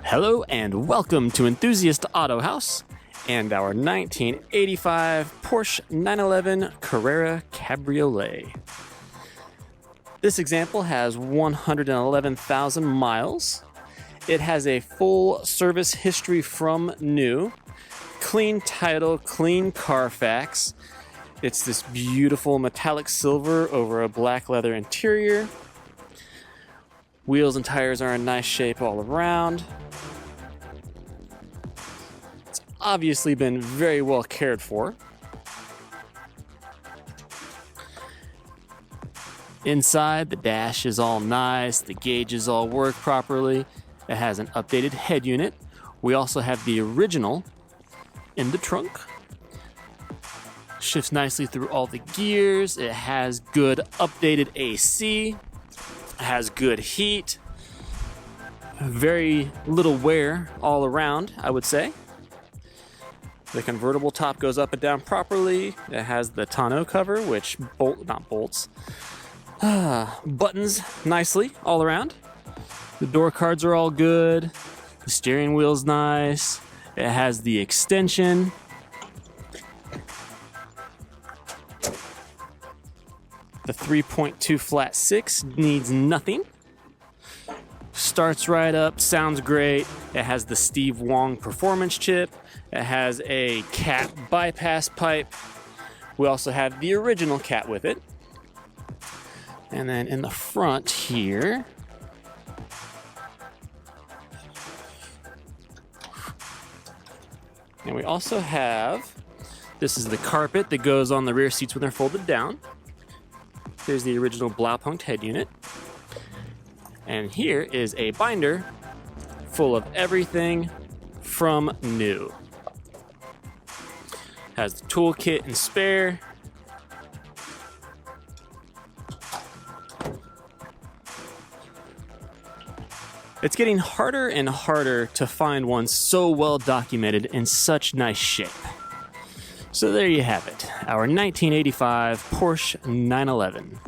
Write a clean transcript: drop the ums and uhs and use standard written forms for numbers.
Hello and welcome to Enthusiast Auto House and our 1985 Porsche 911 Carrera Cabriolet. This example has 111,000 miles. It has a full service history from new, clean title, clean CarFax. It's this beautiful metallic silver over a black leather interior. Wheels and tires are in nice shape all around. It's obviously been very well cared for. Inside, the dash is all nice, the gauges all work properly. It has an updated head unit. We also have the original in the trunk. Shifts nicely through all the gears. It has good updated AC. It has good heat. Very little wear all around, I would say. The convertible top goes up and down properly. It has the tonneau cover, which buttons nicely all around. The door cards are all good. The steering wheel's nice. It has the extension. The 3.2 flat 6 needs nothing. Starts right up, sounds great. It has the Steve Wong performance chip. It has a cat bypass pipe. We also have the original cat with it. And then in the front here, and we also have, this is the carpet that goes on the rear seats when they're folded down. There's the original Blaupunkt head unit. And here is a binder full of everything from new. Has the toolkit and spare. It's getting harder and harder to find one so well documented in such nice shape. So there you have it, our 1985 Porsche 911.